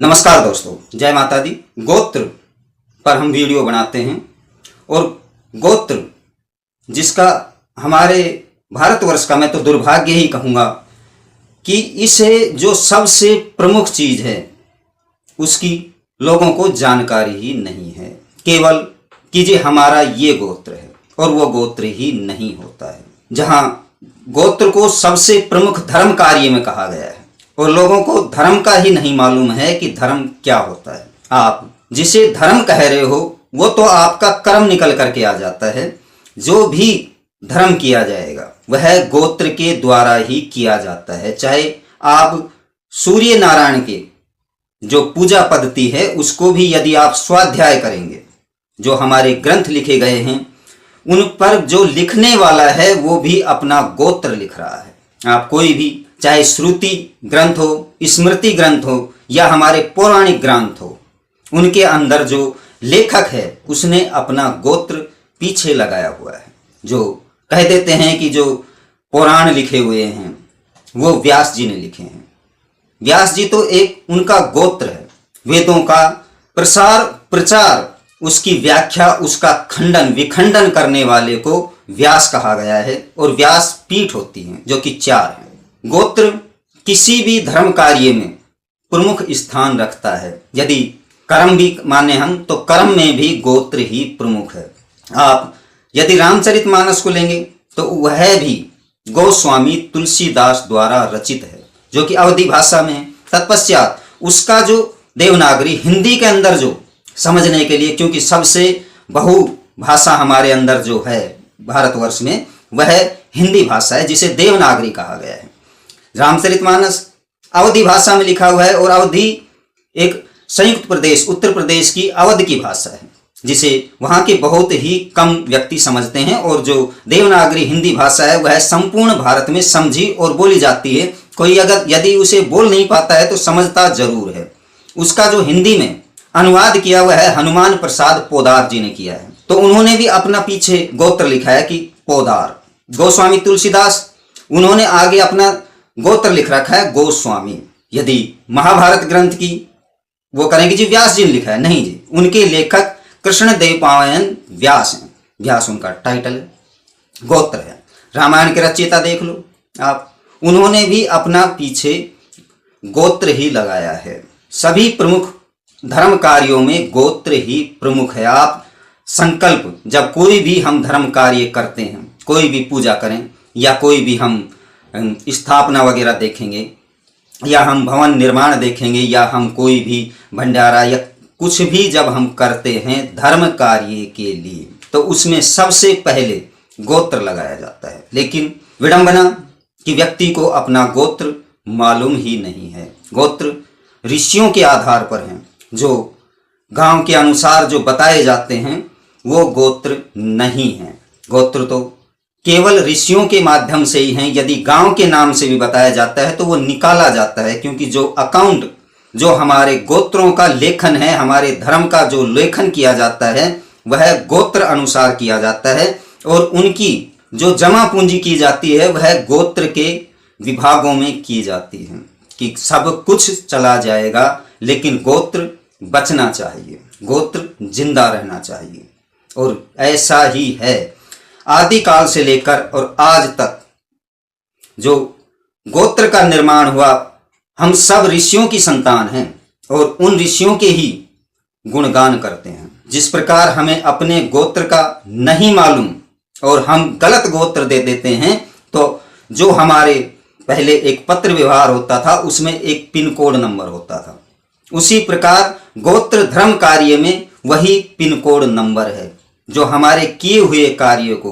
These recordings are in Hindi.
नमस्कार दोस्तों, जय माता दी। गोत्र पर हम वीडियो बनाते हैं और गोत्र जिसका हमारे भारतवर्ष का मैं तो दुर्भाग्य ही कहूँगा कि इसे जो सबसे प्रमुख चीज़ है उसकी लोगों को जानकारी ही नहीं है। केवल कि जी हमारा ये गोत्र है और वो गोत्र ही नहीं होता है। जहाँ गोत्र को सबसे प्रमुख धर्म कार्य में कहा गया है और लोगों को धर्म का ही नहीं मालूम है कि धर्म क्या होता है। आप जिसे धर्म कह रहे हो वो तो आपका कर्म निकल करके आ जाता है। जो भी धर्म किया जाएगा वह गोत्र के द्वारा ही किया जाता है। चाहे आप सूर्य नारायण के जो पूजा पद्धति है उसको भी यदि आप स्वाध्याय करेंगे, जो हमारे ग्रंथ लिखे गए हैं उन पर जो लिखने वाला है वो भी अपना गोत्र लिख रहा है। आप कोई भी चाहे श्रुति ग्रंथ हो, स्मृति ग्रंथ हो या हमारे पौराणिक ग्रंथ हो, उनके अंदर जो लेखक है उसने अपना गोत्र पीछे लगाया हुआ है। जो कह देते हैं कि जो पुराण लिखे हुए हैं वो व्यास जी ने लिखे हैं। व्यास जी तो एक उनका गोत्र है। वेदों का प्रसार प्रचार, उसकी व्याख्या, उसका खंडन विखंडन करने वाले को व्यास कहा गया है और व्यास पीठ होती है जो कि 4 है। गोत्र किसी भी धर्म कार्य में प्रमुख स्थान रखता है। यदि कर्म भी माने हम तो कर्म में भी गोत्र ही प्रमुख है। आप यदि रामचरितमानस को लेंगे तो वह भी गोस्वामी तुलसीदास द्वारा रचित है जो कि अवधी भाषा में है। तत्पश्चात उसका जो देवनागरी हिंदी के अंदर जो समझने के लिए, क्योंकि सबसे बहुभाषा हमारे अंदर जो है भारतवर्ष में वह हिंदी भाषा है जिसे देवनागरी कहा गया है। रामचरितमानस अवधी भाषा में लिखा हुआ है और अवधी एक संयुक्त प्रदेश उत्तर प्रदेश की अवध की भाषा है जिसे वहाँ के बहुत ही कम व्यक्ति समझते हैं। और जो देवनागरी हिंदी भाषा है वह संपूर्ण भारत में समझी और बोली जाती है। कोई अगर यदि उसे बोल नहीं पाता है तो समझता जरूर है। उसका जो हिंदी में अनुवाद किया हुआ है हनुमान प्रसाद पोदार जी ने किया है। तो उन्होंने भी अपना पीछे गोत्र लिखा है कि पोदार। गोस्वामी तुलसीदास उन्होंने आगे अपना गोत्र लिख रखा है गोस्वामी। यदि महाभारत ग्रंथ की वो करेंगे जी व्यास जी ने लिखा है, नहीं जी, उनके लेखक कृष्णदेव पायन व्यास हैं। व्यास उनका टाइटल है, गोत्र है। रामायण के रचयिता देख लो आप, उन्होंने भी अपना पीछे गोत्र ही लगाया है। सभी प्रमुख धर्म कार्यों में गोत्र ही प्रमुख है। आप संकल्प, जब कोई भी हम धर्म कार्य करते हैं, कोई भी पूजा करें या कोई भी हम स्थापना वगैरह देखेंगे या हम भवन निर्माण देखेंगे या हम कोई भी भंडारा या कुछ भी जब हम करते हैं धर्म कार्य के लिए तो उसमें सबसे पहले गोत्र लगाया जाता है। लेकिन विडंबना कि व्यक्ति को अपना गोत्र मालूम ही नहीं है। गोत्र ऋषियों के आधार पर हैं, जो गांव के अनुसार जो बताए जाते हैं वो गोत्र नहीं है। गोत्र तो केवल ऋषियों के माध्यम से ही हैं। यदि गांव के नाम से भी बताया जाता है तो वो निकाला जाता है, क्योंकि जो अकाउंट जो हमारे गोत्रों का लेखन है, हमारे धर्म का जो लेखन किया जाता है वह गोत्र अनुसार किया जाता है और उनकी जो जमा पूंजी की जाती है वह गोत्र के विभागों में की जाती है कि सब कुछ चला जाएगा लेकिन गोत्र बचना चाहिए, गोत्र जिंदा रहना चाहिए। और ऐसा ही है आदिकाल से लेकर और आज तक जो गोत्र का निर्माण हुआ। हम सब ऋषियों की संतान हैं और उन ऋषियों के ही गुणगान करते हैं। जिस प्रकार हमें अपने गोत्र का नहीं मालूम और हम गलत गोत्र दे देते हैं, तो जो हमारे पहले एक पत्र व्यवहार होता था उसमें एक पिन कोड नंबर होता था, उसी प्रकार गोत्र धर्म कार्य में वही पिन कोड नंबर है जो हमारे किए हुए कार्य को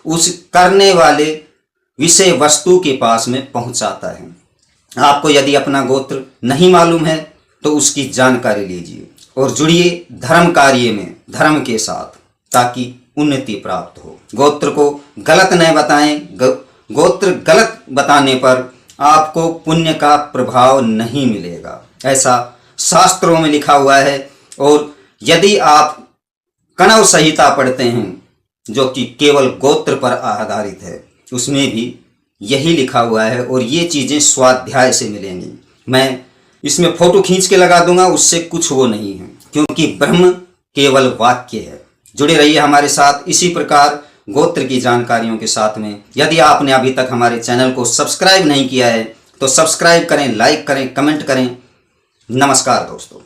उस करने वाले विषय वस्तु के पास में पहुंचाता है। आपको यदि अपना गोत्र नहीं मालूम है तो उसकी जानकारी लीजिए और जुड़िए धर्म कार्य में धर्म के साथ, ताकि उन्नति प्राप्त हो। गोत्र को गलत न बताएं। गोत्र गलत बताने पर आपको पुण्य का प्रभाव नहीं मिलेगा, ऐसा शास्त्रों में लिखा हुआ है। और यदि आप कणव संहिता पढ़ते हैं जो कि केवल गोत्र पर आधारित है, उसमें भी यही लिखा हुआ है और ये चीज़ें स्वाध्याय से मिलेंगी। मैं इसमें फोटो खींच के लगा दूंगा, उससे कुछ वो नहीं है, क्योंकि ब्रह्म केवल वाक्य है। जुड़े रहिए हमारे साथ इसी प्रकार गोत्र की जानकारियों के साथ में। यदि आपने अभी तक हमारे चैनल को सब्सक्राइब नहीं किया है तो सब्सक्राइब करें, लाइक करें, कमेंट करें। नमस्कार दोस्तों।